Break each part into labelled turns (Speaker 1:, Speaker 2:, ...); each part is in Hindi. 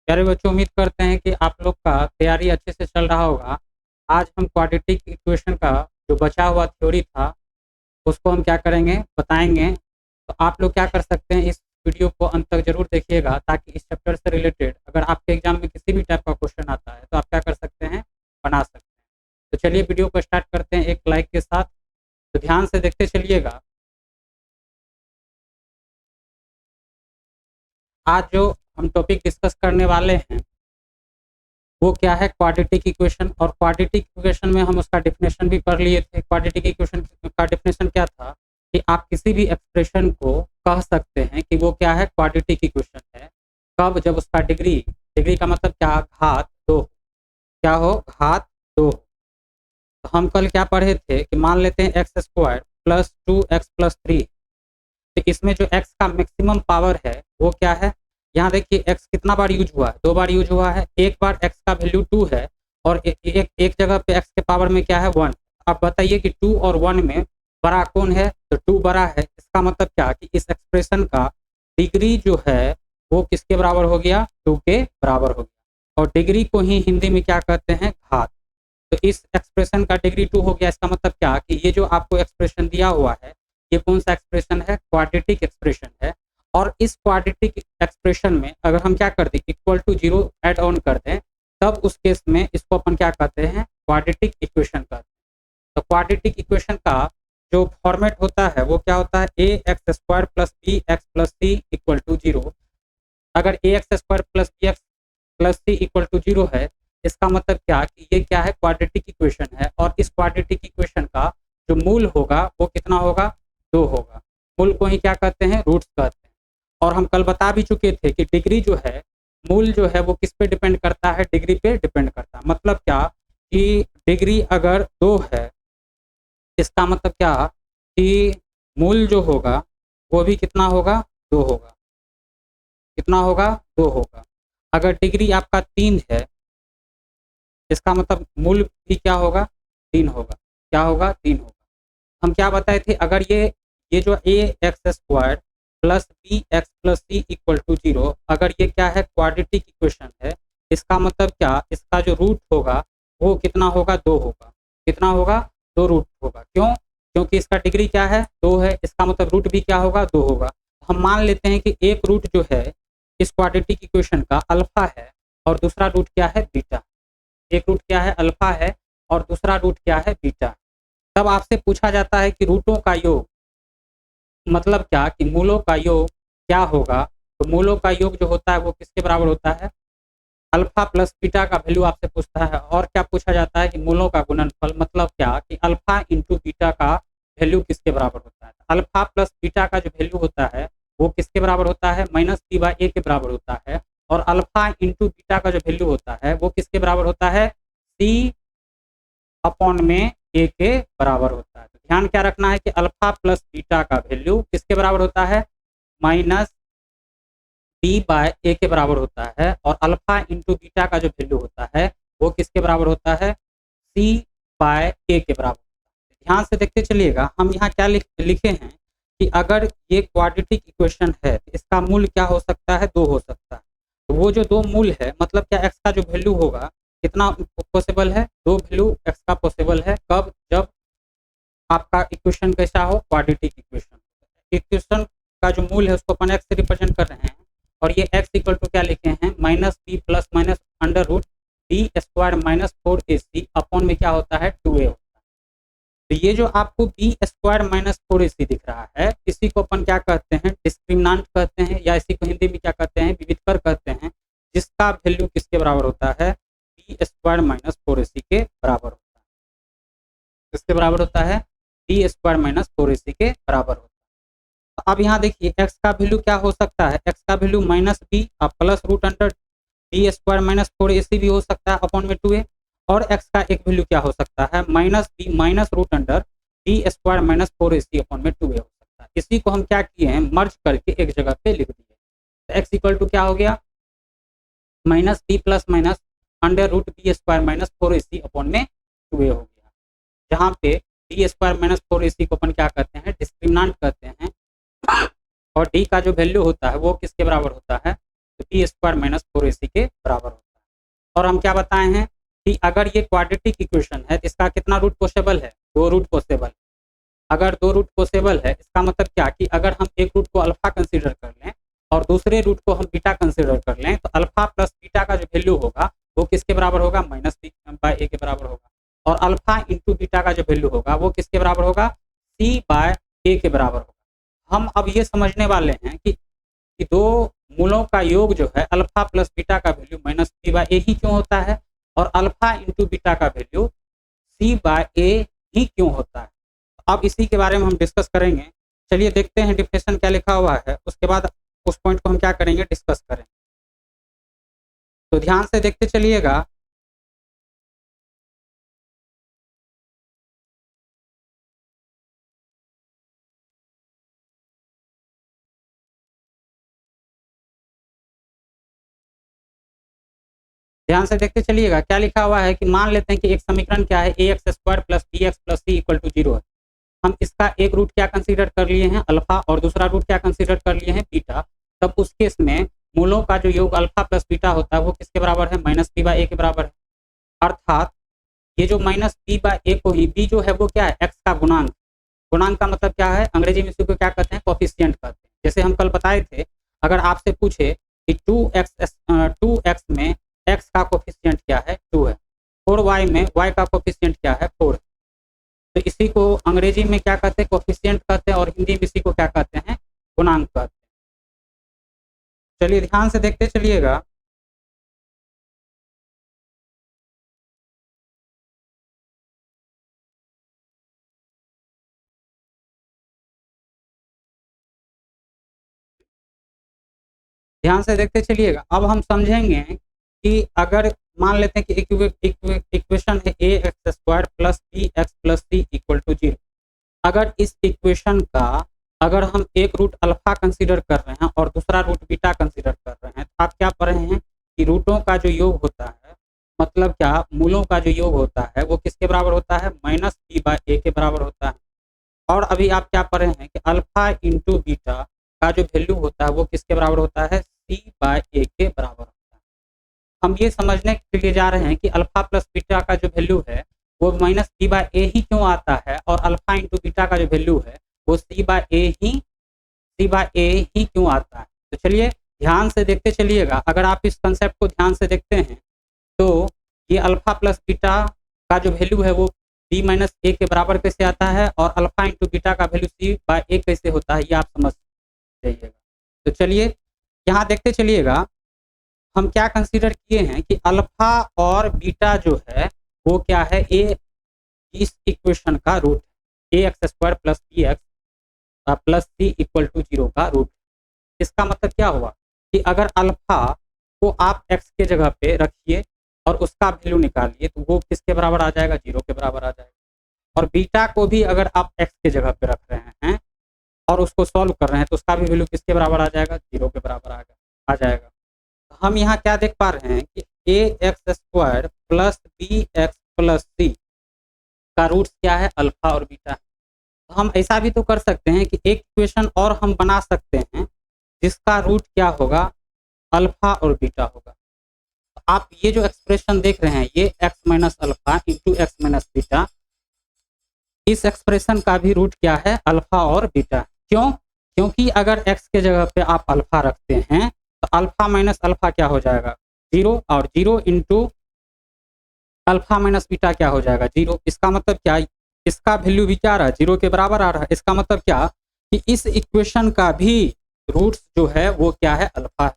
Speaker 1: प्यारे बच्चों, उम्मीद करते हैं कि आप लोग का तैयारी अच्छे से चल रहा होगा। आज हम क्वाड्रेटिक इक्वेशन का जो बचा हुआ थ्योरी था, उसको हम क्या करेंगे, बताएँगे। तो आप लोग क्या कर सकते हैं, इस वीडियो को अंत तक ज़रूर देखिएगा, ताकि इस चैप्टर से रिलेटेड अगर आपके एग्ज़ाम में किसी भी टाइप का क्वेश्चन आता है, तो आप क्या कर सकते हैं, बना सकते हैं। तो चलिए वीडियो को स्टार्ट करते हैं एक लाइक के साथ। तो ध्यान से देखते चलिएगा। आज जो हम टॉपिक डिस्कस करने वाले हैं, वो क्या है, क्वाड्रेटिक इक्वेशन। और क्वाड्रेटिक इक्वेशन में हम उसका डेफिनेशन भी पढ़ लिए थे। क्वाड्रेटिक इक्वेशन का डेफिनेशन क्या था कि आप किसी भी एक्सप्रेशन को कह सकते हैं कि वो क्या है, क्वाड्रेटिक इक्वेशन है। कब? जब उसका डिग्री, डिग्री का मतलब क्या, घात दो, क्या हो, घात दो। तो हम कल क्या पढ़े थे कि मान लेते हैं एक्स स्क्वायर प्लस 2x+3। तो इसमें जो x का मैक्सिमम पावर है वो क्या है, यहाँ देखिए x कितना बार यूज हुआ है, 2 बार यूज हुआ है। एक बार x का वैल्यू 2 है और एक जगह पे x के पावर में क्या है, 1। अब बताइए कि 2 और 1 में बड़ा कौन है, तो 2 बड़ा है। इसका मतलब क्या कि इस एक्सप्रेशन का डिग्री जो है वो किसके बराबर हो गया, 2 के बराबर हो गया। और डिग्री को ही हिंदी में क्या कहते हैं, घात। तो इस एक्सप्रेशन का डिग्री 2 हो गया। इसका मतलब क्या कि ये जो आपको एक्सप्रेशन दिया हुआ है, ये कौन सा एक्सप्रेशन है, क्वाड्रेटिक एक्सप्रेशन है। और इस क्वाड्रेटिक एक्सप्रेशन में अगर हम क्या कर दें, इक्वल टू 0 ऐड ऑन कर दें, तब उस केस में इसको अपन क्या कहते हैं, क्वाड्रेटिक इक्वेशन कहते हैं। तो क्वाड्रेटिक इक्वेशन का जो फॉर्मेट होता है वो क्या होता है, a x square plus b x plus c equal to 0। अगर a x square plus b x plus c equal to 0 है, इसका मतलब क्या कि ये क्या है, क्वाड्रेटिक इक्वेशन है। और इस क्वाड्रेटिक इक्वेशन का जो मूल होगा वो कितना होगा, 2 होगा। मूल को ही क्या कहते हैं, रूट्स कहते हैं। और हम कल बता भी चुके थे कि डिग्री जो है, मूल जो है वो किस पे डिपेंड करता है, डिग्री पे डिपेंड करता है। मतलब क्या कि डिग्री अगर 2 है, इसका मतलब क्या कि मूल जो होगा वो भी कितना होगा, 2 होगा। कितना होगा, 2 होगा। अगर डिग्री आपका 3 है, इसका मतलब मूल भी क्या होगा, 3 होगा। क्या होगा, 3 होगा। हम क्या बताए थे, अगर ये जो a x square plus b x plus c equal to 0, अगर ये क्या है, क्वाड्रेटिक इक्वेशन है, इसका मतलब क्या, इसका जो रूट होगा वो कितना होगा, 2 होगा। कितना होगा, 2 रूट होगा। क्यों? क्योंकि इसका डिग्री क्या है, 2 है। इसका मतलब रूट भी क्या होगा, 2 होगा। हम मान लेते हैं कि एक रूट जो है इस क्वाड्रेटिक इक्वेशन का अल्फा है और दूसरा रूट क्या है, बीटा। एक रूट क्या है, अल्फा है, और दूसरा रूट क्या है, बीटा। तब आपसे पूछा जाता है कि रूटों का योग, मतलब क्या कि मूलों का योग क्या होगा। तो मूलों का योग जो होता है वो किसके बराबर होता है, अल्फा प्लस बीटा का वैल्यू आपसे पूछता है। और क्या पूछा जाता है कि मूलों का गुणनफल, मतलब क्या कि अल्फा इंटू बीटा का वैल्यू किसके बराबर होता है। अल्फा प्लस बीटा का जो वैल्यू होता है वो किसके बराबर होता है, -p/a के बराबर होता है। और अल्फा इंटू बीटा का जो वैल्यू होता है वो किसके बराबर होता है, c अपॉन में a के बराबर होता है। तो ध्यान क्या रखना है कि अल्फा प्लस बीटा का वैल्यू किसके बराबर होता है, -b/a के बराबर होता है। और अल्फा इंटू बीटा का जो वैल्यू होता है वो किसके बराबर होता है, c/a के बराबर होता है। ध्यान से देखते चलिएगा, हम यहाँ क्या लिखे हैं कि अगर ये क्वाड्रेटिक इक्वेशन है, इसका मूल क्या हो सकता है, 2 हो सकता है। तो वो जो 2 मूल है, मतलब क्या, x का जो वैल्यू होगा कितना पॉसिबल है, 2 वैल्यू x का पॉसिबल है। कब? जब आपका इक्वेशन कैसा हो, क्वाड्रेटिक इक्वेशन। इक्वेशन का जो मूल है उसको अपन x से रिप्रेजेंट कर रहे हैं। और ये x इक्वल टू क्या लिखे हैं, -b plus minus under root b square -4ac upon में क्या होता है, 2a होता है। तो ये जो आपको बी स्क्वायर -4ac दिख रहा है, इसी को अपन क्या कहते हैं, डिस्क्रिमिनांट कहते हैं, या इसी को हिंदी में क्या कहते हैं, विविधकर कहते हैं। जिसका वैल्यू किसके बराबर होता है, बी स्क्वायर -4ac के बराबर होता है। किसके बराबर होता है, बी स्क्वायर -4ac के बराबर होता है। तो अब यहाँ देखिए x का वैल्यू क्या हो सकता है, x का value -b plus root under b square -4ac भी हो सकता है अपॉन में 2a। और x का एक वैल्यू क्या हो सकता है, -b minus root under b square -4ac upon में 2a हो सकता है। इसी को हम क्या किए हैं, मर्ज करके एक जगह पे लिख दिए। तो x इक्वल टू क्या हो गया, -b plus minus under root b square -4ac upon में 2a हो गया। जहाँ पे बी स्क्वायर -4ac को अपन क्या कहते हैं, डिस्क्रिमिनांट कहते हैं। और डी का जो वैल्यू होता है वो किसके बराबर होता है, तो बी स्क्वायर माइनस 4ac के बराबर होता है। और हम क्या बताए हैं कि अगर ये क्वाड्रेटिक इक्वेशन है तो इसका कितना रूट पॉसिबल है, 2 रूट पॉसिबल। अगर 2 रूट पॉसिबल है इसका मतलब क्या कि अगर हम एक रूट को अल्फा कंसीडर कर लें और दूसरे रूट को हम बीटा कंसीडर कर लें तो अल्फा प्लस बीटा का जो वैल्यू होगा वो किसके बराबर होगा, माइनस बी बाय ए के बराबर होगा। और अल्फा इंटू बीटा का जो वैल्यू होगा वो किसके बराबर होगा, सी बाय ए के बराबर होगा। हम अब ये समझने वाले हैं कि दो मूलों का योग जो है अल्फा प्लस बीटा का वैल्यू माइनस बी बाय ए ही क्यों होता है और अल्फा इंटू बीटा का वैल्यू सी बाय ए ही क्यों होता है। अब इसी के बारे में हम डिस्कस करेंगे। चलिए देखते हैं डिफिनेशन क्या लिखा हुआ है, उसके बाद उस पॉइंट को हम क्या करेंगे, डिस्कस करें। तो ध्यान से देखते चलिएगा। ध्यान से देखते चलिएगा क्या लिखा हुआ है कि मान लेते हैं कि एक समीकरण क्या है, a x square plus b x plus c equal to 0 है। हम इसका एक रूट क्या कंसीडर कर लिए हैं, अल्फा, और दूसरा रूट क्या कंसीडर कर लिए हैं, बीटा। तब उस केस में मूलों का जो योग अल्फा प्लस बीटा होता है वो किसके बराबर है, माइनस बी बाय ए के बराबर है। अर्थात ये जो माइनस बी बाय ए को ही, बी जो है वो क्या है, एक्स का गुणांक। गुणांक का मतलब क्या है, अंग्रेजी में इसको क्या कहते हैं, कोफिशिएंट कहते हैं। जैसे हम कल बताए थे, अगर आपसे पूछे कि 2x में x का कोफिशिएंट क्या है, 2 है, 4y में y का कोफिशिएंट क्या है, 4 है, तो इसी को अंग्रेजी में क्या कहते हैं, कोफिशिएंट कहते हैं, और हिंदी में इसी को क्या कहते हैं, गुणांक कहते हैं। चलिए ध्यान से देखते चलिएगा। ध्यान से देखते चलिएगा। अब हम समझेंगे कि अगर मान लेते हैं कि इक्वेशन है a x square plus b x plus c equal to 0। अगर इस इक्वेशन का अगर हम एक रूट अल्फा कंसीडर कर रहे हैं और दूसरा रूट बीटा कंसीडर कर रहे हैं, तो आप क्या पढ़ रहे हैं कि रूटों का जो योग होता है, मतलब क्या, मूलों का जो योग होता है वो किसके बराबर होता है, माइनस बी बाय ए के बराबर होता है। और अभी आप क्या पढ़ रहे हैं कि अल्फा इंटू बीटा का जो वैल्यू होता है वो किसके बराबर होता है, सी बाय ए के बराबर होता है। हम ये समझने के लिए जा रहे हैं कि अल्फा प्लस बीटा का जो वैल्यू है वो माइनस बी बाय ए ही क्यों आता है, और अल्फा इंटू बीटा का जो वैल्यू है वो सी बाय ए ही क्यों आता है। तो चलिए ध्यान से देखते चलिएगा। अगर आप इस कंसेप्ट को ध्यान से देखते हैं तो ये अल्फा प्लस बीटा का जो वैल्यू है वो बी माइनस ए के बराबर कैसे आता है, और अल्फा इंटू बीटा का वैल्यू सी बाय ए कैसे होता है, ये आप समझ जाइएगा। तो चलिए यहाँ देखते चलिएगा, हम क्या कंसीडर किए हैं कि अल्फा और बीटा जो है वो क्या है, ए इस इक्वेशन का रूट है, a x square plus b x plus c equal to 0 का रूट। इसका मतलब क्या हुआ कि अगर अल्फा को आप एक्स के जगह पे रखिए और उसका वैल्यू निकालिए तो वो किसके बराबर आ जाएगा, 0 के बराबर आ जाएगा। और बीटा को भी अगर आप एक्स के जगह पे रख रहे हैं और उसको सॉल्व कर रहे हैं तो उसका भी वैल्यू किसके बराबर आ जाएगा, 0 के बराबर आ जाएगा। हम यहाँ क्या देख पा रहे हैं कि a x square plus b x plus c का रूट क्या है, अल्फा और बीटा है। तो हम ऐसा भी तो कर सकते हैं कि एक इक्वेशन और हम बना सकते हैं जिसका रूट क्या होगा, अल्फा और बीटा होगा। तो आप ये जो एक्सप्रेशन देख रहे हैं, ये x minus alpha into x minus beta, इस एक्सप्रेशन का भी रूट क्या है, अल्फा और बीटा। क्यों? क्योंकि अगर एक्स के जगह पे आप अल्फा रखते हैं तो अल्फा माइनस अल्फा क्या हो जाएगा, 0, और 0 इंटू अल्फा माइनस बीटा क्या हो जाएगा, 0। इसका मतलब क्या, इसका वैल्यू भी क्या आ रहा है, 0 के बराबर आ रहा है। इसका मतलब क्या कि इस इक्वेशन का भी रूट जो है वो क्या है, अल्फा है।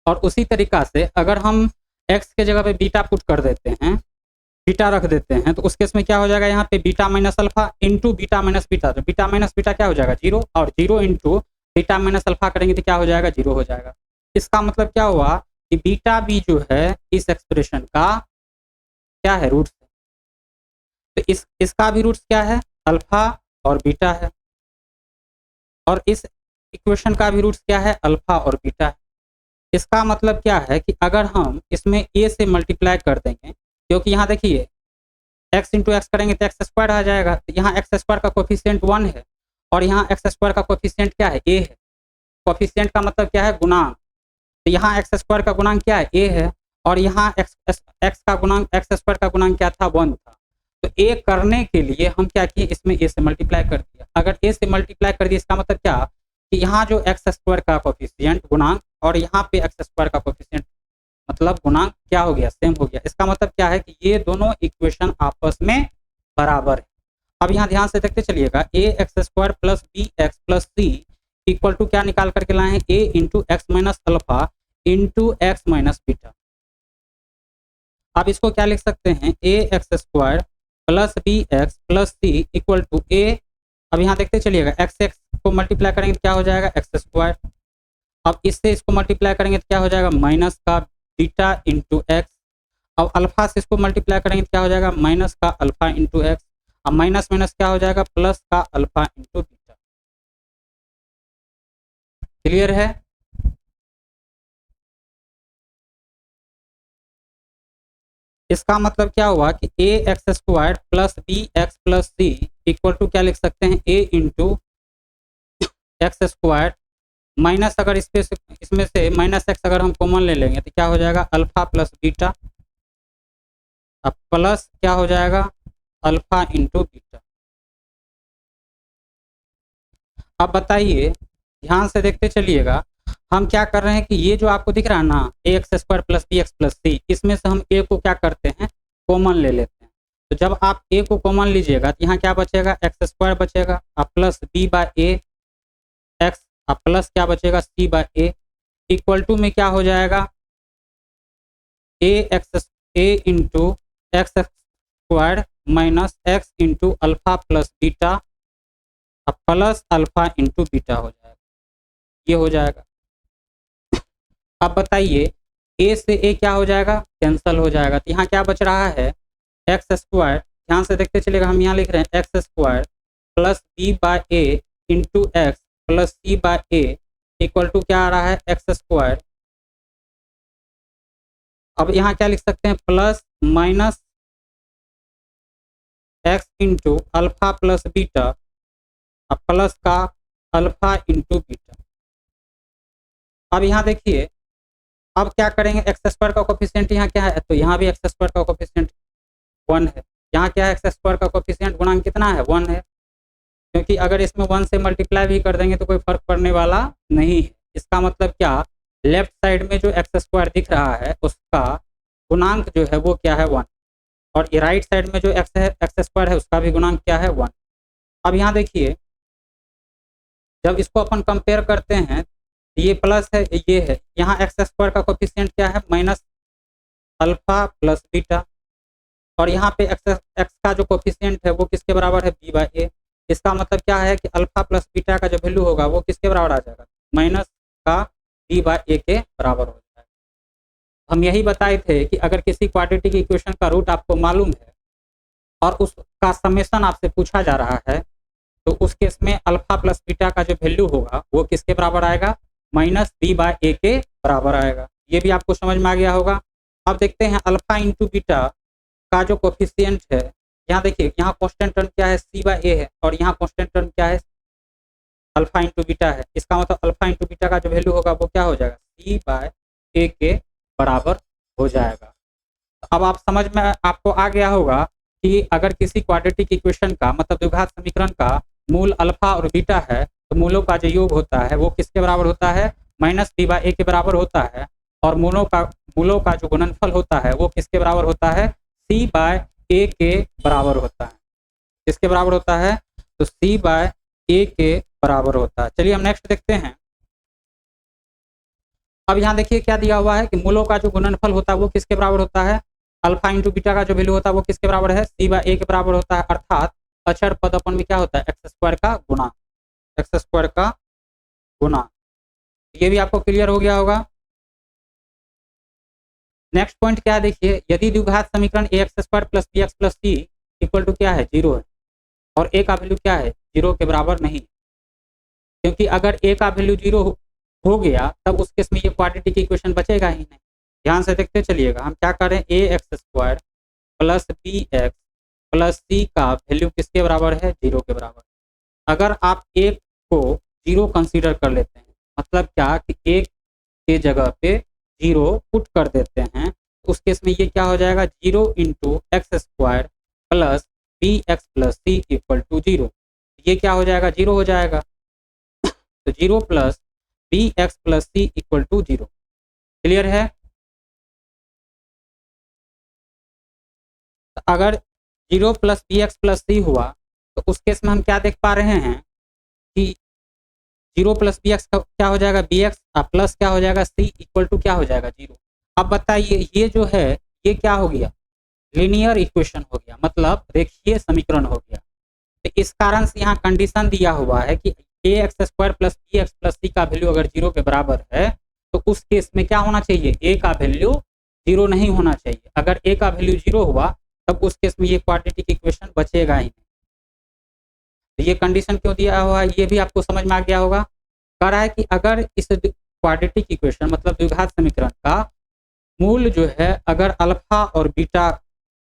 Speaker 1: और उसी तरीका से अगर हम एक्स के जगह पे बीटा पुट कर देते हैं, बीटा रख देते हैं, तो उस केस में क्या हो जाएगा, यहाँ पे beta minus alpha into beta minus beta, तो बीटा माइनस बीटा क्या हो जाएगा, 0, और 0 इंटू बीटा माइनस अल्फा करेंगे तो क्या हो जाएगा, 0 हो जाएगा। इसका मतलब क्या हुआ कि बीटा भी जो है इस एक्सप्रेशन का क्या है, रूट है। तो इसका भी रूट क्या है, अल्फा और बीटा है, और इस इक्वेशन का भी रूट क्या है, अल्फा और बीटा है। इसका मतलब क्या है कि अगर हम इसमें ए से मल्टीप्लाई कर देंगे, क्योंकि यहाँ देखिए एक्स इंटू एक्स करेंगे तो एक्स स्क्वायर आ जाएगा, तो यहाँ एक्स स्क्वायर का कोफिशिएंट 1 है और यहाँ एक्स स्क्वायर का कोफिशिएंट क्या है, ए है। कोफिशिएंट का मतलब क्या है, गुणांक। तो यहाँ एक्स स्क्वायर का गुणांक क्या है, ए है, और यहाँ एक्स का गुणांक एक्स स्क्वायर का गुणांक क्या था, 1 था। तो ए करने के लिए हम क्या किए, इसमें ए से मल्टीप्लाई कर दिया। अगर ए से मल्टीप्लाई कर दिया इसका मतलब क्या कि यहाँ जो एक्स स्क्वायर का कोफिशिएंट गुणांक और यहाँ पे एक्स स्क्वायर का कोफिशिएंट मतलब गुणांक क्या हो गया, सेम हो गया। इसका मतलब क्या है कि ये दोनों इक्वेशन आपस में बराबर है। अब यहाँ ध्यान से देखते चलिएगा, a x square plus b x plus c equal to क्या निकाल करके लाए हैं, a into x minus alpha into x minus beta. आप इसको क्या लिख सकते हैं, a x square plus b x plus c equal to a, अब यहाँ देखते चलिएगा एक्स एक्स को मल्टीप्लाई करेंगे तो क्या हो जाएगा, एक्स स्क्वायर। अब इससे इसको मल्टीप्लाई करेंगे तो क्या हो जाएगा, माइनस का बीटा इंटू एक्स। अब अल्फा से इसको मल्टीप्लाई करेंगे तो क्या हो जाएगा, माइनस का अल्फा इंटू एक्स। अब माइनस माइनस क्या हो जाएगा, प्लस का अल्फा इंटू बीटा। क्लियर है? इसका मतलब क्या हुआ कि a x square plus b x plus c equal to क्या लिख सकते हैं, a into x square minus, अगर इसमें से माइनस एक्स अगर हम कॉमन ले लेंगे तो क्या हो जाएगा, अल्फा प्लस बीटा। अब प्लस क्या हो जाएगा, अल्फा इंटू बीटा। अब बताइए, ध्यान से देखते चलिएगा, हम क्या कर रहे हैं कि ये जो आपको दिख रहा है ना, a x square plus b x plus c, इसमें से हम ए को क्या करते हैं, कॉमन ले लेते हैं। तो जब आप ए को कॉमन लीजिएगा तो यहाँ क्या बचेगा, एक्स स्क्वायर बचेगा, अब plus b by a x, अब प्लस क्या बचेगा, c by a equal to में क्या हो जाएगा, a into x square minus x into alpha plus beta, अब प्लस अल्फा इंटू बीटा हो जाएगा, ये हो जाएगा। अब बताइए, ए से ए क्या हो जाएगा, कैंसल हो जाएगा। तो यहाँ क्या बच रहा है, एक्स स्क्वायर, ध्यान से देखते चलेगा, हम यहाँ लिख रहे हैं x square plus b by a into x plus c by a equal to क्या आ रहा है, एक्स स्क्वायर। अब यहाँ क्या लिख सकते हैं, plus minus x into alpha plus beta, अब प्लस का अल्फा इंटू बीटा। अब यहाँ देखिए, अब क्या करेंगे, एक्स स्क्वायर का कोफिशिएंट यहाँ क्या है, तो यहाँ भी एक्स स्क्वायर का कोफिशिएंट 1 है। यहाँ क्या है, एक्स स्क्वायर का कोफिशिएंट गुणांक कितना है, 1 है, क्योंकि अगर इसमें 1 से मल्टीप्लाई भी कर देंगे तो कोई फर्क पड़ने वाला नहीं है। इसका मतलब क्या, लेफ्ट साइड में जो एक्स स्क्वायर दिख रहा है उसका गुणांक जो है वो क्या है, 1, और राइट साइड में जो एक्स स्क्वायर है उसका भी गुणांक क्या है, 1। अब यहाँ देखिए, जब इसको अपन कंपेयर करते हैं, ये प्लस है ये है, यहाँ एक्स स्क्वायर का कोफिशिएंट क्या है, माइनस अल्फा प्लस बीटा, और यहाँ पे एक्स का जो कोफिशिएंट है वो किसके बराबर है, बी बाय ए। इसका मतलब क्या है कि अल्फा प्लस बीटा का जो वैल्यू होगा वो किसके बराबर आ जाएगा, माइनस का बी बाय ए के बराबर हो जाएगा। हम यही बताए थे कि अगर किसी क्वाड्रेटिक इक्वेशन का रूट आपको मालूम है और उसका समेशन आपसे पूछा जा रहा है, तो उस केस में अल्फा प्लस बीटा का जो वैल्यू होगा वो किसके बराबर आएगा, माइनस बी बाय ए के बराबर आएगा। ये भी आपको समझ में आ गया होगा। अब देखते हैं अल्फा इंटू बीटा का जो कोफिशिएंट है, यहाँ देखिए, यहाँ कांस्टेंट टर्म क्या है, सी बाय ए है, और यहाँ कांस्टेंट टर्म क्या है, अल्फा इंटू बीटा है। इसका मतलब अल्फा इंटू बीटा का जो वैल्यू होगा वो क्या हो जाएगा, सी बाय ए के बराबर हो जाएगा। अब आप समझ में आपको आ गया होगा कि अगर किसी क्वाड्रेटिक इक्वेशन का मतलब द्विघात समीकरण का मूल अल्फा और बीटा है, तो मूलों का जो योग होता है वो किसके बराबर होता है, माइनस बी बाय ए के बराबर होता है, और मूलों का जो गुणनफल होता है वो किसके बराबर होता है, सी बाय ए के बराबर होता है। किसके बराबर होता है, तो सी बाय ए के बराबर होता है। चलिए हम नेक्स्ट देखते हैं। अब यहाँ देखिए क्या दिया हुआ है कि मूलों का जो गुणनफल होता है वो किसके बराबर होता है, अल्फा इंटू बीटा का जो वैल्यू होता है वो किसके बराबर है, सी बाय ए के बराबर होता है, अर्थात अचर पद अपन में क्या होता है, एक्स स्क्वायर का गुणा, एक्स स्क्वायर का गुणा। ये भी आपको क्लियर हो गया होगा। नेक्स्ट पॉइंट क्या है, देखिए, यदि द्विघात समीकरण a x square plus b x plus c equal to क्या है, 0 है, और ए का वैल्यू क्या है, 0 के बराबर नहीं, क्योंकि अगर ए का वैल्यू 0 हो गया तब उस केस में ये क्वाड्रेटिक इक्वेशन बचेगा ही नहीं। ध्यान से देखते चलिएगा, हम क्या करें, a x square plus b x plus c का वैल्यू किसके बराबर है, 0 के बराबर। अगर आप एक को 0 कंसीडर कर लेते हैं, मतलब क्या कि एक के जगह पे 0 पुट कर देते हैं, तो उस केस में ये क्या हो जाएगा, 0 into x square plus b x plus c equal to 0। ये क्या हो जाएगा, 0 हो जाएगा। तो 0 plus b x plus c equal to 0। Clear है। तो अगर 0 plus b x plus c हुआ तो उस केस में हम क्या देख पा रहे हैं कि 0 प्लस बी एक्स क्या हो जाएगा, बी एक्स प्लस क्या हो जाएगा, सी इक्वल टू क्या हो जाएगा, 0। अब बताइए ये जो है ये क्या हो गया, लीनियर इक्वेशन हो गया, मतलब रेखीय समीकरण हो गया। तो इस कारण से यहाँ कंडीशन दिया हुआ है कि a x square plus b x plus c का वैल्यू अगर 0 के बराबर है तो उस केस में क्या होना चाहिए, ए का वैल्यू 0 नहीं होना चाहिए। अगर ए का वैल्यू 0 हुआ तब उस केस में ये क्वाड्रेटिक इक्वेशन बचेगा ही नहीं। तो ये कंडीशन क्यों दिया हुआ है ये भी आपको समझ में आ गया होगा। कह रहा है कि अगर इस क्वाड्रेटिक इक्वेशन मतलब द्विघात समीकरण का मूल जो है अगर अल्फा और बीटा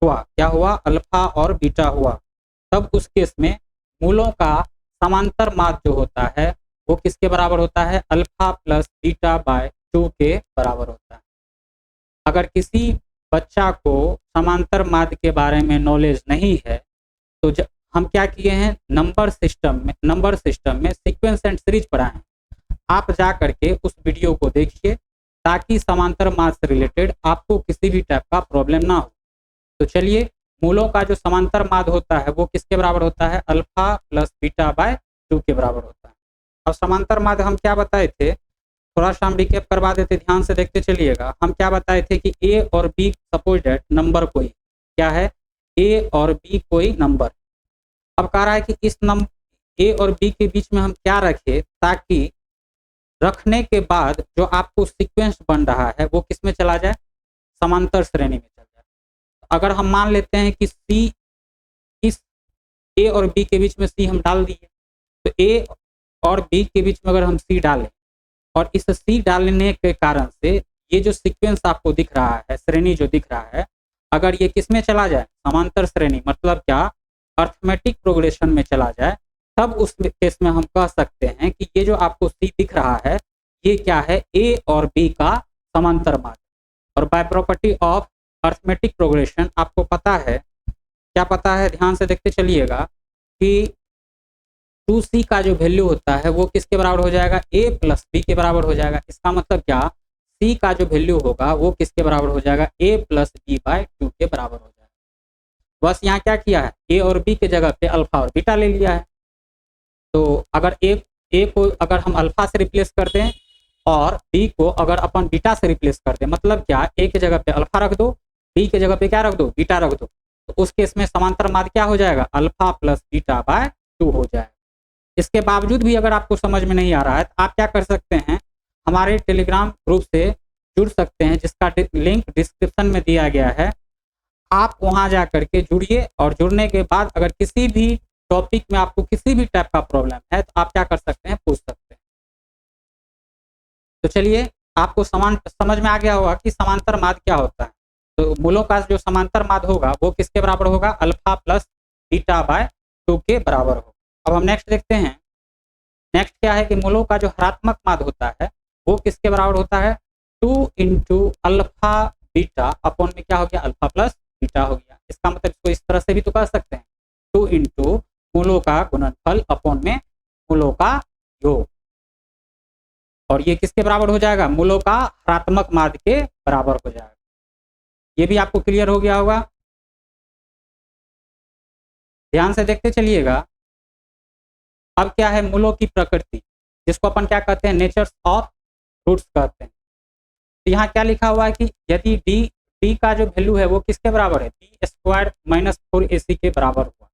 Speaker 1: हुआ, क्या हुआ, अल्फा और बीटा हुआ, तब उस केस में मूलों का समांतर माध्य जो होता है वो किसके बराबर होता है, अल्फा प्लस बीटा बाय 2 के बराबर होता है। अगर किसी बच्चा को समांतर माध्य के बारे में नॉलेज नहीं है तो हम क्या किए हैं, नंबर सिस्टम में सीक्वेंस एंड सीरीज पढ़ाए। आप जा करके उस वीडियो को देखिए ताकि समांतर माध्य से रिलेटेड आपको किसी भी टाइप का प्रॉब्लम ना हो। तो चलिए, मूलों का जो समांतर माध्य होता है वो किसके बराबर होता है, अल्फा प्लस बीटा बाय 2 के बराबर होता है। अब समांतर माध्य हम क्या बताए थे, थोड़ा सा हम रिकैप करवा देते, ध्यान से देखते चलिएगा। हम क्या बताए थे कि ए और बी सपोज दैट नंबर कोई क्या है, ए और बी कोई नंबर। अब कह रहा है कि इस नंबर ए और बी के बीच में हम क्या रखें ताकि रखने के बाद जो आपको सीक्वेंस बन रहा है वो किस में चला जाए, समांतर श्रेणी में चल जाए। अगर हम मान लेते हैं कि सी, इस ए और बी के बीच में सी हम डाल दिए, तो ए और बी के बीच में अगर हम सी डालें और इस सी डालने के कारण से ये जो सीक्वेंस आपको दिख रहा है, श्रेणी जो दिख रहा है, अगर ये किस में चला जाए, समांतर श्रेणी मतलब क्या, अर्थमेटिक प्रोग्रेशन में चला जाए, तब उस केस में हम कह सकते हैं कि ये जो आपको सी दिख रहा है ये क्या है, ए और बी का समांतर माध्य। और by property of arithmetic progression आपको पता है, क्या पता है, ध्यान से देखते चलिएगा कि 2c का जो वैल्यू होता है वो किसके बराबर हो जाएगा, a प्लस बी के बराबर हो जाएगा। इसका मतलब क्या, c का जो वैल्यू होगा वो किसके बराबर हो जाएगा, a प्लस बी बाय 2 के बराबर हो जाएगा। बस यहाँ क्या किया है, a और b के जगह पे अल्फा और बीटा ले लिया है। तो अगर a को अगर हम अल्फा से रिप्लेस कर दें और b को अगर अपन बीटा से रिप्लेस कर दें, मतलब क्या, a की जगह पे अल्फा रख दो, b की जगह पे क्या रख दो, बीटा रख दो, तो उस केस में समांतर माध्य क्या हो जाएगा, अल्फा प्लस बीटा बाय 2 हो जाएगा। इसके बावजूद भी अगर आपको समझ में नहीं आ रहा है तो आप क्या कर सकते हैं, हमारे टेलीग्राम ग्रुप से जुड़ सकते हैं जिसका लिंक डिस्क्रिप्शन में दिया गया है। आप वहां जा करके जुड़िए और जुड़ने के बाद अगर किसी भी टॉपिक में आपको किसी भी टाइप का प्रॉब्लम है तो आप क्या कर सकते हैं, पूछ सकते हैं। तो चलिए, आपको समझ में आ गया होगा कि समांतर माध्य क्या होता है। तो मूलों का जो समांतर माध्य होगा वो किसके बराबर होगा, अल्फा प्लस बीटा बाय 2 के बराबर होगा। अब हम नेक्स्ट देखते हैं। नेक्स्ट क्या है कि मूलों का जो हरात्मक माध्य होता है वो किसके बराबर होता है, 2 इंटू अल्फा बीटा अपॉन में क्या हो गया, अल्फा प्लस बीटा हो गया। इसका मतलब इसको इस तरह से भी तो कह सकते हैं, 2 इंटू मूलों का गुणनफल अपॉन में मूलों का योग। और ये किसके बराबर हो जाएगा, मूलों का हरात्मक माध्य के बराबर हो जाएगा। ये भी आपको क्लियर हो गया होगा। ध्यान से देखते चलिएगा। अब क्या है, मूलों की प्रकृति, जिसको अपन क्या कहते हैं, नेचर्स ऑफ रूट्स कहते हैं। तो यहाँ क्या लिखा हुआ है कि यदि डी का जो वैल्यू है वो किसके बराबर है, बी स्क्वायर माइनस 4ac के बराबर हुआ।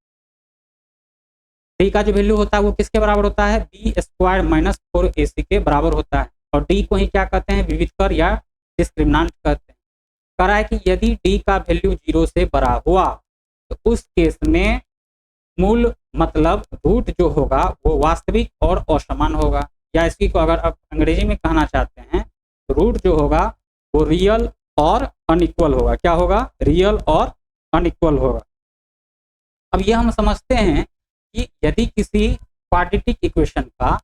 Speaker 1: डी का जो वैल्यू होता है वो किसके बराबर होता है, बी स्क्वायर माइनस 4ac के बराबर होता है। और डी को ही क्या कहते हैं, विविधकर या डिस्क्रिमिनेंट कहते हैं। कह रहा है कि यदि डी का वैल्यू 0 से बड़ा हुआ तो उस केस में मूल मतलब रूट जो होगा वो वास्तविक और असमान होगा, या इसकी को अगर आप अंग्रेजी में कहना चाहते हैं तो रूट जो होगा वो रियल और अनइक्वल होगा। क्या होगा, रियल और अनइक्वल होगा। अब ये हम समझते हैं कि यदि किसी क्वाड्रेटिक इक्वेशन का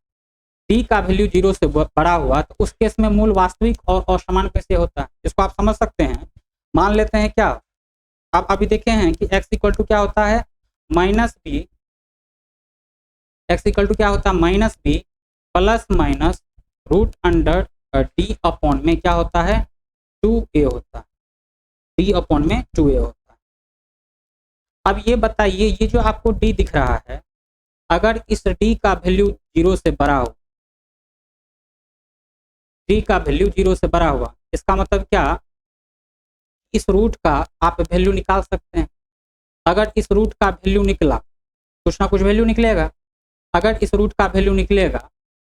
Speaker 1: डी का वैल्यू 0 से बड़ा हुआ तो उस केस में मूल वास्तविक और असमान कैसे होता है, इसको आप समझ सकते हैं। मान लेते हैं क्या, आप अभी देखे हैं कि x इक्वल टू क्या होता है minus b, x equal to क्या होता है minus b plus minus root under d upon में क्या होता है 2a होता है, डी अपॉन में 2a होता है। अब ये बताइए, ये जो आपको d दिख रहा है, अगर इस d का वैल्यू 0 से बड़ा हो, d का वैल्यू 0 से बड़ा हुआ, इसका मतलब क्या, इस रूट का आप वैल्यू निकाल सकते हैं। अगर इस रूट का वैल्यू निकला, कुछ ना कुछ वैल्यू निकलेगा, अगर इस रूट का वैल्यू निकलेगा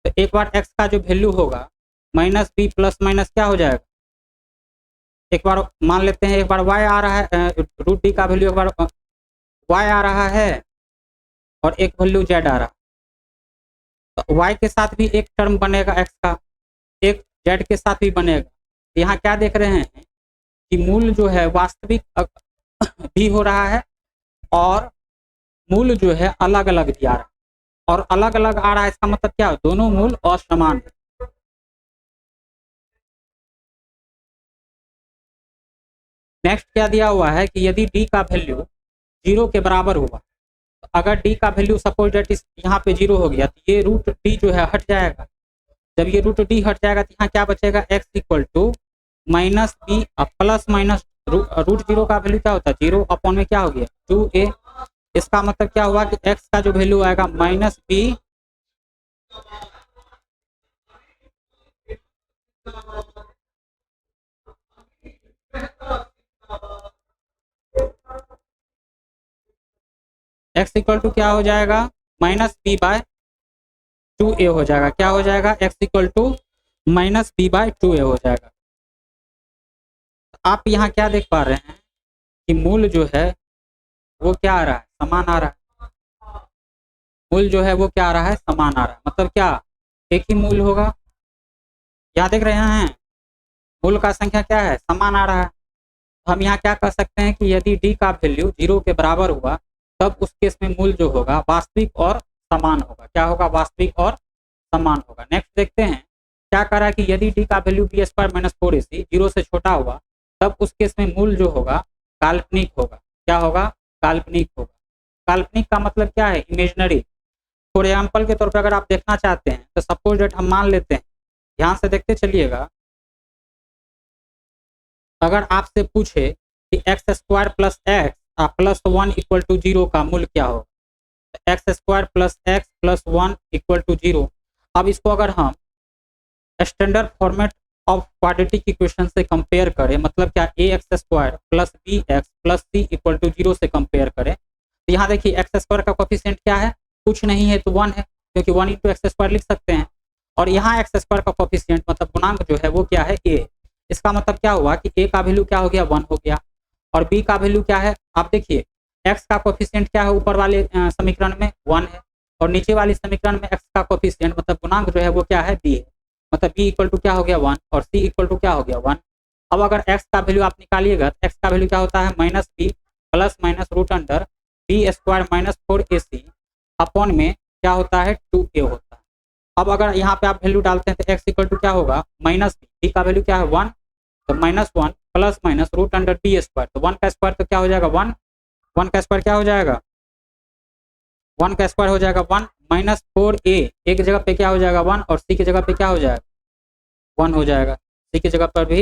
Speaker 1: तो एक बार x का जो वैल्यू होगा माइनस बी प्लस माइनस क्या हो जाएगा, एक बार मान लेते हैं एक बार y आ रहा है, रूट डी का वैल्यू एक बार y आ रहा है और एक वैल्यू z आ रहा है, तो y के साथ भी एक टर्म बनेगा x का, एक z के साथ भी बनेगा। यहाँ क्या देख रहे हैं कि मूल जो है वास्तविक भी हो रहा है और मूल जो है अलग अलग भी आ रहा है, और अलग अलग आ रहा है इसका मतलब क्या, दोनों मूल असमान है। नेक्स्ट क्या दिया हुआ है कि यदि d का वैल्यू 0 के बराबर हुआ, तो अगर d का वैल्यू सपोज दैट इस यहाँ पे 0 हो गया तो ये रूट d जो है हट जाएगा। जब ये रूट d हट जाएगा तो यहाँ क्या बचेगा x equal to minus b plus minus root 0 का वैल्यू क्या होता है 0 अपॉन में क्या हो गया 2a। इसका मतलब क्या हुआ कि x का जो वैल्यू आएगा minus b x equal to क्या हो जाएगा माइनस बी बाय 2a हो जाएगा। क्या हो जाएगा x equal to minus b by 2a हो जाएगा। आप यहाँ क्या देख पा रहे हैं कि मूल जो है वो क्या आ रहा है समान आ रहा है, मूल जो है वो क्या आ रहा है समान आ रहा है, मतलब क्या एक ही मूल होगा। यहाँ देख रहे हैं मूल का संख्या क्या है समान आ रहा है। तो हम यहाँ क्या कर सकते हैं कि यदि d का वैल्यू 0 के बराबर हुआ तब उस केस में मूल जो होगा वास्तविक और समान होगा। क्या होगा वास्तविक और समान होगा। नेक्स्ट देखते हैं क्या कह रहा है कि यदि d का value B square minus 4ac 0 से छोटा हुआ तब उस केस में मूल जो होगा काल्पनिक होगा। क्या होगा काल्पनिक होगा। काल्पनिक का मतलब क्या है इमेजनरी। फॉर एग्जाम्पल के तौर पर अगर आप देखना चाहते हैं तो सपोज डेट हम मान लेते हैं, ध्यान से देखते चलिएगा, अगर आपसे पूछे कि x square plus x plus 1 equal to 0 का मूल क्या हो, x square plus x plus 1 equal to 0। अब इसको अगर हम standard format of quadratic equation से कंपेयर करें, मतलब क्या a x square plus b x plus c equal to 0 से कंपेयर करें, तो यहाँ देखिए एक्स स्क्वायर का कोफिशिएंट क्या है कुछ नहीं है तो 1 है, क्योंकि 1 इंटू एक्स स्क्वायर लिख सकते हैं। और यहाँ एक्स स्क्वायर का कोफिशिएंट मतलब गुणांक जो है वो क्या है ए। इसका मतलब क्या हुआ कि ए का वैल्यू क्या हो गया 1 हो गया, और बी का वैल्यू क्या है आप देखिए एक्स का कोफिशिएंट क्या है ऊपर वाले समीकरण में 1 है, और नीचे वाली समीकरण में एक्स का कोफिशिएंट मतलब गुणांक जो है वो क्या है बी है, मतलब बी इक्वल टू क्या हो गया 1 और सी इक्वल टू क्या हो गया 1। अब अगर एक्स का वैल्यू आप निकालिएगा तो एक्स का वैल्यू क्या होता है minus b plus minus root under b square minus 4ac upon में क्या होता है 2a होता है। अब अगर यहाँ पे आप वैल्यू डालते हैं तो एक्स इक्वल टू क्या होगा माइनस बी का वैल्यू क्या है 1, तो minus 1 plus minus root under b square, तो 1 का स्क्वायर तो क्या हो जाएगा 1, 1 का स्क्वायर क्या हो जाएगा 1 का स्क्वायर हो जाएगा 1 माइनस 4a, एक जगह पे क्या हो जाएगा 1 और सी की जगह पे क्या हो जाएगा 1 हो जाएगा, सी की जगह पर भी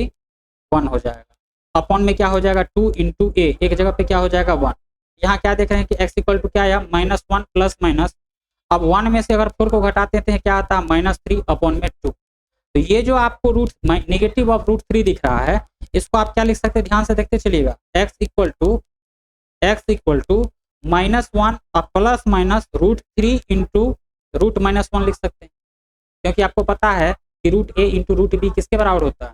Speaker 1: 1 हो जाएगा, अपॉन में क्या हो जाएगा 2 इंटू ए, एक जगह पे क्या हो जाएगा 1। यहाँ क्या देख रहे हैं कि एक्स इक्वल टू क्या है माइनस 1 प्लस माइनस, अब 1 में से अगर 4 को घटाते हैं क्या आता है माइनस 3 अपॉन में 2। तो ये जो आपको रूट नेगेटिव ऑफ रूट 3 दिख रहा है इसको आप क्या लिख सकते हैं ध्यान से देखते चलिएगा, x equal to minus 1 plus minus root 3 into root minus 1 लिख सकते हैं, क्योंकि आपको पता है कि root a into root b किसके बराबर होता है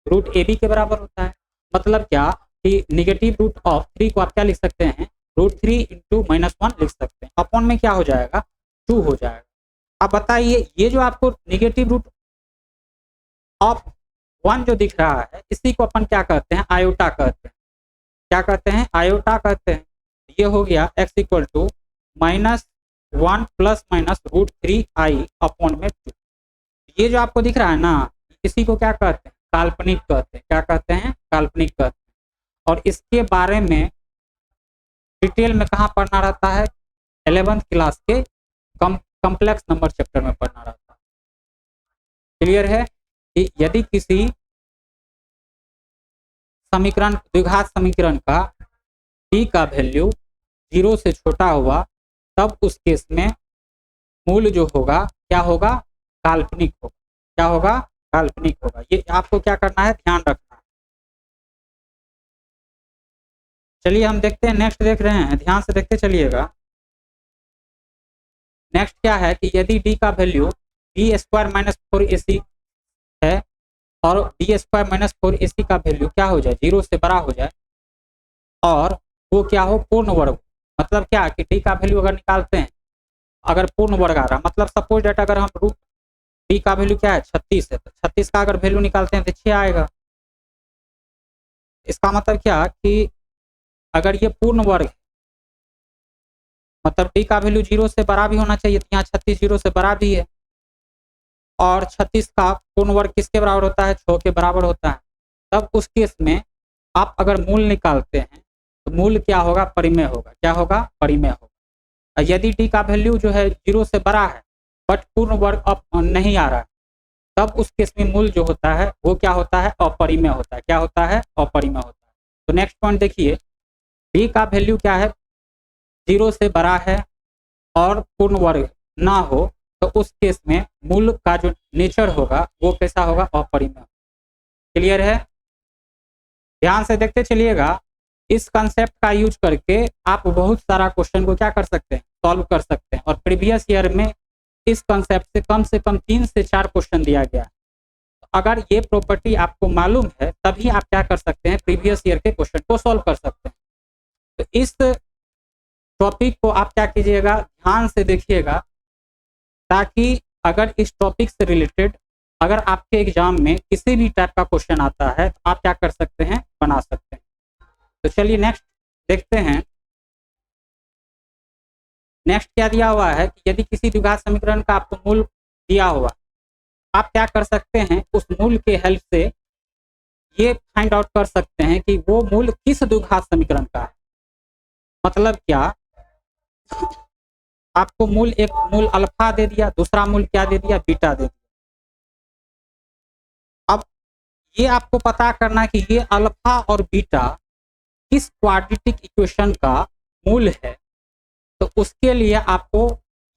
Speaker 1: रूट ए बी के बराबर होता है। मतलब क्या कि निगेटिव रूट ऑफ 3 को आप क्या लिख सकते हैं रूट 3 इंटू माइनस 1 लिख सकते हैं, अपॉन में क्या हो जाएगा 2 हो जाएगा। अब बताइए ये जो आपको निगेटिव रूट ऑफ 1 जो दिख रहा है इसी को अपन क्या कहते हैं आयोटा कहते हैं। क्या कहते हैं आयोटा कहते हैं। ये हो गया x equal to minus 1 plus minus root 3 i upon में 2। ये जो आपको दिख रहा है ना, इसी को क्या कहते हैं, काल्पनिक कहते हैं। क्या कहते हैं, काल्पनिक कहते हैं। और इसके बारे में डिटेल में कहाँ पढ़ना रहता है, 11th क्लास के कॉम्प्लेक्स नंबर चैप्टर में पढ़ना रहता है। क्लियर है कि यदि किसी समीकरण, द्विघात समीकरण का डी का वैल्यू 0 से छोटा हुआ, तब उस केस में मूल जो होगा क्या होगा, काल्पनिक होगा। क्या होगा, काल्पनिक होगा। ये आपको क्या करना है, ध्यान रखना है। चलिए हम देखते हैं, नेक्स्ट देख रहे हैं, ध्यान से देखते चलिएगा। नेक्स्ट क्या है कि यदि डी का value D square minus 4ac है और डी स्क्वायर माइनस 4ac का वैल्यू क्या हो जाए, 0 से बड़ा हो जाए, और वो क्या हो, पूर्ण वर्ग। मतलब क्या कि डी का वैल्यू अगर निकालते हैं, अगर पूर्ण वर्ग आ रहा, मतलब सपोज डेट अगर हम रूट डी का वैल्यू क्या है 36 है, तो 36 का अगर वैल्यू निकालते हैं तो 6 आएगा। इसका मतलब क्या कि अगर ये पूर्ण वर्ग है, मतलब डी का वैल्यू 0 से बड़ा भी होना चाहिए, तो यहाँ 36 0 से बड़ा भी है। और 36 का पूर्ण वर्ग किसके बराबर होता है, 6 के बराबर होता है। तब उस केस में आप अगर मूल निकालते हैं तो मूल क्या होगा, परिमेय होगा। क्या होगा, परिमेय होगा। यदि डी का वैल्यू जो है 0 से बड़ा है बट पूर्ण वर्ग अब नहीं आ रहा है, तब उस केस में मूल जो होता है वो क्या होता है, अपरिमेय होता है। क्या होता है, अपरिमेय होता है। तो नेक्स्ट पॉइंट देखिए, डी का वैल्यू क्या है, 0 से बड़ा है और पूर्ण वर्ग ना हो, तो उस केस में मूल का जो नेचर होगा वो कैसा होगा, अपरिमेय। क्लियर है, ध्यान से देखते चलिएगा। इस कंसेप्ट का यूज करके आप बहुत सारा क्वेश्चन को क्या कर सकते हैं, सॉल्व कर सकते हैं। और प्रीवियस ईयर में इस कंसेप्ट से कम 3 से 4 क्वेश्चन दिया गया। तो अगर ये प्रॉपर्टी आपको मालूम है तभी आप क्या कर सकते हैं, प्रीवियस ईयर के क्वेश्चन को सॉल्व कर सकते हैं। तो इस टॉपिक को आप क्या कीजिएगा, ध्यान से देखिएगा, ताकि अगर इस टॉपिक से रिलेटेड अगर आपके एग्जाम में किसी भी टाइप का क्वेश्चन आता है तो आप क्या कर सकते हैं, बना सकते हैं। तो चलिए नेक्स्ट देखते हैं। नेक्स्ट क्या दिया हुआ है कि यदि किसी द्विघात समीकरण का आपको मूल दिया हुआ, आप क्या कर सकते हैं, उस मूल के हेल्प से ये फाइंड आउट कर सकते हैं कि वो मूल किस द्विघात समीकरण का है। मतलब क्या, आपको मूल, एक मूल अल्फा दे दिया, दूसरा मूल क्या दे दिया, बीटा दे दिया। अब ये आपको पता करना कि ये अल्फा और बीटा किस क्वाड्रेटिक इक्वेशन का मूल है। तो उसके लिए आपको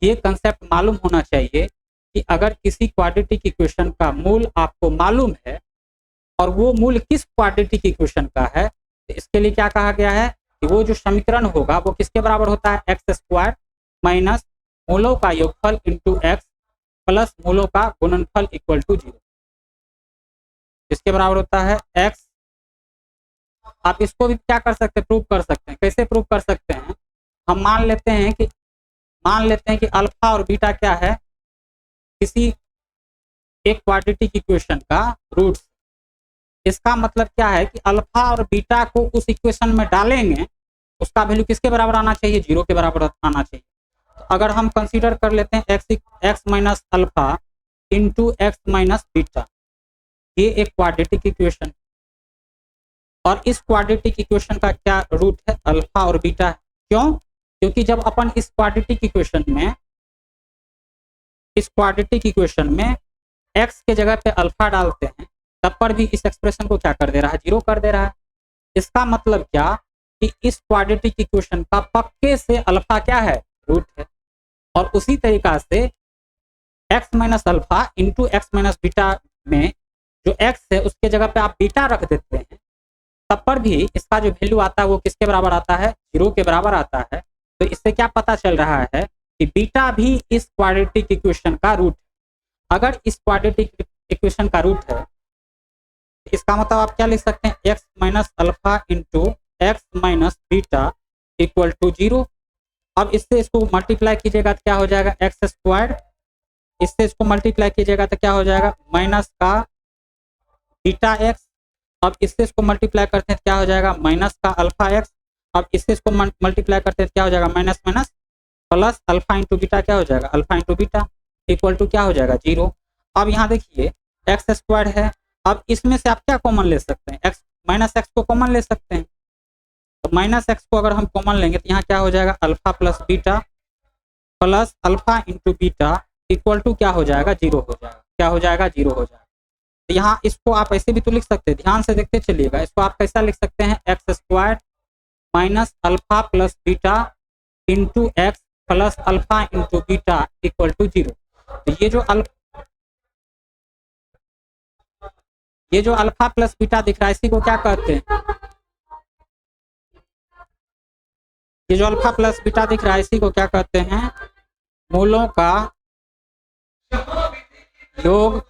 Speaker 1: ये कंसेप्ट मालूम होना चाहिए कि अगर किसी क्वाड्रेटिक इक्वेशन का मूल आपको मालूम है और वो मूल किस क्वाड्रेटिक इक्वेशन का है, तो इसके लिए क्या कहा गया है कि वो जो समीकरण होगा वो किसके बराबर होता है, एक्स स्क्वायर माइनस मूलों का योगफल इंटू एक्स प्लस मूलों का गुणनफल इक्वल टू 0। इसके बराबर होता है एक्स। आप इसको भी क्या कर सकते हैं, प्रूव कर सकते हैं। कैसे प्रूव कर सकते हैं, हम मान लेते हैं कि अल्फा और बीटा क्या है, किसी एक क्वाड्रेटिक इक्वेशन का रूट। इसका मतलब क्या है कि अल्फा और बीटा को उस इक्वेशन में डालेंगे, उसका वैल्यू किसके बराबर आना चाहिए, 0 के बराबर आना चाहिए। तो अगर हम कंसीडर कर लेते हैं x minus alpha into x minus beta, ये एक क्वाड्रेटिक इक्वेशन, और इस क्वाड्रेटिक इक्वेशन का क्या रूट है, अल्फा और बीटा है। क्यों, क्योंकि जब अपन इस क्वाड्रेटिक इक्वेशन में x के जगह पे अल्फा डालते हैं, तब पर भी इस एक्सप्रेशन को क्या कर दे रहा है, 0 कर दे रहा है। इसका मतलब क्या कि इस क्वाड्रेटिक इक्वेशन का पक्के से अल्फा क्या है, रूट है। और उसी तरीका से x minus alpha into x minus beta में जो x है उसके जगह पे आप बीटा रख देते हैं, तब पर भी इसका जो वैल्यू आता है वो किसके बराबर आता है, 0 के बराबर आता है। तो इससे क्या पता चल रहा है कि बीटा भी इस क्वाड्रेटिक इक्वेशन का रूट है। अगर इस क्वाड्रेटिक इक्वेशन का रूट है, इसका मतलब आप क्या लिख सकते हैं, x minus alpha into x minus beta equal to 0। अब इससे इसको मल्टीप्लाई कीजिएगा तो क्या हो जाएगा, एक्स स्क्वायर। इससे इसको मल्टीप्लाई कीजिएगा तो क्या हो जाएगा, माइनस का बीटा एक्स। अब इससे इसको मल्टीप्लाई करते हैं तो क्या हो जाएगा, माइनस का अल्फा एक्स। अब इससे इसको मल्टीप्लाई करते हैं तो क्या हो जाएगा, minus minus plus alpha into beta क्या हो जाएगा, alpha into beta equal to क्या हो जाएगा, 0। अब यहाँ देखिए एक्स स्क्वायर है, अब इसमें से आप क्या कॉमन ले सकते हैं, एक्स माइनस एक्स को कॉमन ले सकते हैं। तो माइनस एक्स को अगर हम कॉमन लेंगे तो यहाँ क्या हो जाएगा, alpha plus beta plus alpha into beta equal to क्या हो जाएगा, जीरो हो जाएगा। क्या हो जाएगा, जीरो हो जाएगा। तो यहाँ इसको आप ऐसे भी तो लिख सकते हैं, ध्यान से देखते चलिएगा। इसको आप कैसा लिख सकते हैं, x square minus alpha plus beta into x plus alpha into beta equal to zero. तो ये जो अल्फा प्लस बीटा दिख रहा है इसी को क्या कहते हैं, ये जो अल्फा प्लस बीटा दिख रहा है इसी को क्या कहते हैं, मूलों का योग,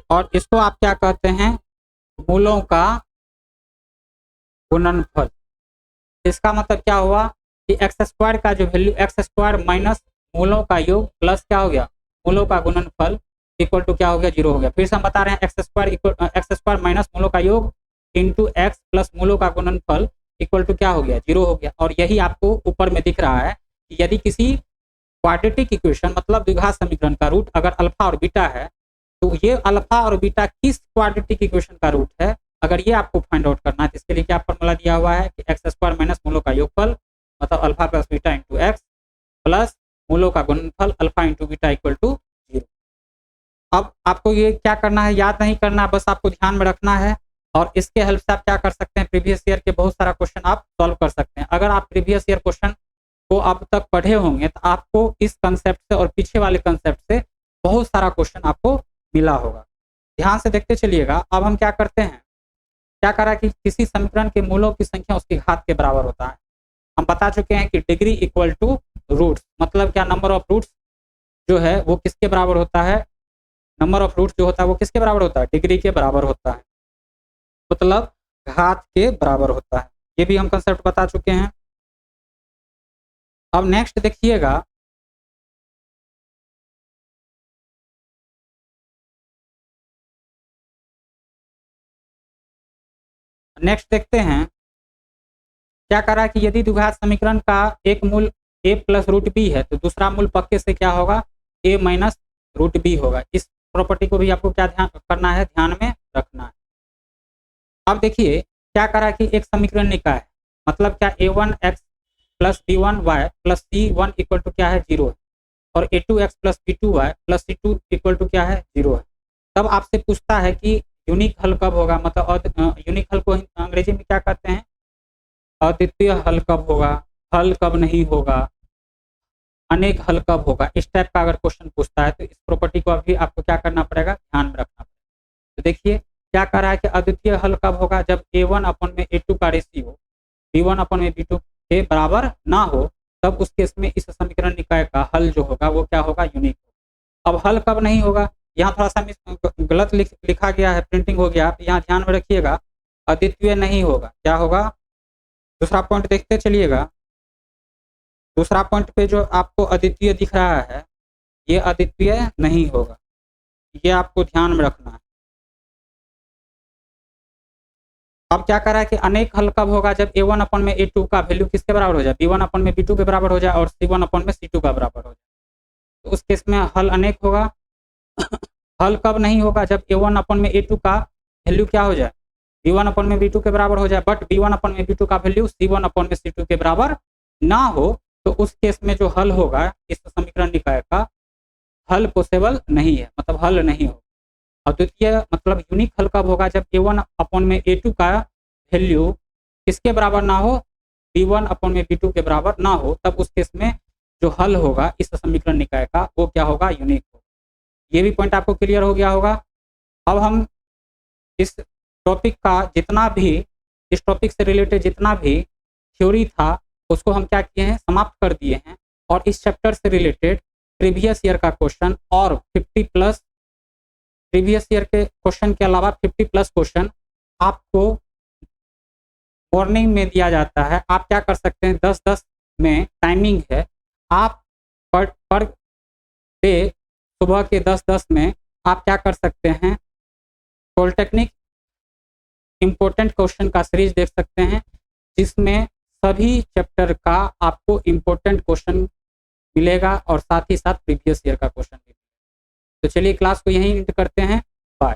Speaker 1: और इसको आप क्या कहते हैं, मूलों का गुणनफल। इसका मतलब क्या हुआ कि एक्स स्क्वायर का जो वैल्यू एक्स स्क्वायर माइनस मूलों का योग प्लस क्या हो गया, मूलों का गुणनफल इक्वल टू क्या हो गया, जीरो हो गया। फिर से हम बता रहे हैं एक्स स्क्वायर माइनस मूलों का योग इंटू एक्स प्लस मूलों का गुणनफल इक्वल टू क्या हो गया, जीरो हो गया। और यही आपको ऊपर में दिख रहा है कि यदि किसी क्वाड्रेटिक इक्वेशन मतलब द्विघात समीकरण का रूट अगर अल्फा और बीटा है तो ये अल्फा और बीटा किस क्वाड्रेटिक इक्वेशन का रूट है, अगर ये आपको फाइंड आउट करना है तो इसके लिए क्या फॉर्मूला दिया हुआ है कि एक्स स्क्वायर माइनस मूलों का योगफल मतलब alpha plus beta into x plus मूलों का गुणनफल alpha into beta equal to zero. अब आपको ये क्या करना है, याद नहीं करना, बस आपको ध्यान में रखना है। और इसके हेल्प से आप क्या कर सकते हैं, प्रीवियस ईयर के बहुत सारा क्वेश्चन आप सॉल्व कर सकते हैं। अगर आप प्रीवियस ईयर क्वेश्चन को अब तक पढ़े होंगे तो आपको इस कंसेप्ट से और पीछे वाले कंसेप्ट से बहुत सारा क्वेश्चन आपको मिला होगा। ध्यान से देखते चलिएगा। अब हम क्या करते हैं, क्या करा कि किसी समीकरण के मूलों की संख्या उसकी घात के बराबर होता है। हम बता चुके हैं कि डिग्री इक्वल टू रूट्स, मतलब क्या, नंबर ऑफ रूट्स जो है वो किसके बराबर होता है, नंबर ऑफ रूट्स जो होता है वो किसके बराबर होता है, डिग्री के बराबर होता है, मतलब घात के बराबर होता है। ये भी हम कंसेप्ट बता चुके हैं। अब नेक्स्ट देखिएगा, नेक्स्ट देखते हैं क्या करा कि यदि द्विघात समीकरण का एक मूल a प्लस रूट बी है तो दूसरा मूल पक्के से क्या होगा, a माइनस रूट बी होगा। इस प्रॉपर्टी को भी आपको क्या ध्यान करना है, ध्यान में रखना है। अब देखिए क्या करा कि एक समीकरण निकाय है, मतलब क्या a1x plus b1y plus c1 equal to क्या है, जीरो है, और a2x plus b2y plus c2 equal to क्या है, जीरो है। तब आपसे पूछता है कि यूनिक हल कब होगा, मतलब यूनिक हल को अंग्रेजी में क्या कहते हैं, अद्वितीय हल कब होगा, हल कब नहीं होगा, अनेक हल कब होगा। इस टाइप का अगर क्वेश्चन पूछता है तो इस प्रॉपर्टी को अभी आपको क्या करना पड़ेगा, ध्यान में रखना पड़ेगा। तो देखिए क्या कर रहा है कि अद्वितीय हल कब होगा, जब a1 अपन में a2 का रेशियो b1 अपन में b2 के बराबर ना हो, तब उस केस में इस समीकरण निकाय का हल जो होगा वो क्या होगा, यूनिक होगा। अब हल कब नहीं होगा, यहाँ थोड़ा सा गलत लिखा गया है, प्रिंटिंग हो गया, यहाँ ध्यान में रखिएगा, अद्वितीय नहीं होगा, क्या होगा। दूसरा पॉइंट देखते चलिएगा, दूसरा पॉइंट पे जो आपको अद्वितीय दिख रहा है ये अद्वितीय नहीं होगा, ये आपको ध्यान में रखना है। अब क्या करा है कि अनेक हल कब होगा, जब a1 अपन में a2 का वैल्यू किसके बराबर हो जाए, b1 अपन में b2 के बराबर हो जाए और c1 अपन में c2 का बराबर हो जाए, तो उस केस में हल अनेक होगा। हल कब नहीं होगा, जब a1 अपन में a2 का वैल्यू क्या हो जाए, b1 अपन में b2 के बराबर हो जाए, बट b1 अपन में b2 का वैल्यू c1 अपन में c2 के बराबर ना हो, तो उस केस में जो हल होगा इस समीकरण निकाय का हल पॉसिबल नहीं है, मतलब हल नहीं होगा। अद्वितीय मतलब यूनिक हल कब होगा, जब a1 अपन में a2 का वैल्यू किसके बराबर ना हो, b1 अपन में b2 के बराबर ना हो, तब उस केस में जो हल होगा इस समीकरण निकाय का वो क्या होगा, यूनिक होगा। ये भी पॉइंट आपको क्लियर हो गया होगा। अब हम इस टॉपिक का जितना भी, इस टॉपिक से रिलेटेड जितना भी थ्योरी था उसको हम क्या किए हैं, समाप्त कर दिए हैं। और इस चैप्टर से रिलेटेड प्रीवियस ईयर का क्वेश्चन और 50 प्लस प्रीवियस ईयर के क्वेश्चन के अलावा 50 प्लस क्वेश्चन आपको मॉर्निंग में दिया जाता है। आप क्या कर सकते हैं, 10-10 में टाइमिंग है, आप पर डे सुबह के 10-10 में आप क्या कर सकते हैं, पॉलिटेक्निक इम्पोर्टेंट क्वेश्चन का सीरीज देख सकते हैं, जिसमें सभी चैप्टर का आपको इम्पोर्टेंट क्वेश्चन मिलेगा और साथ ही साथ प्रीवियस ईयर का क्वेश्चन भी। तो चलिए क्लास को यहीं एंड करते हैं। बाय।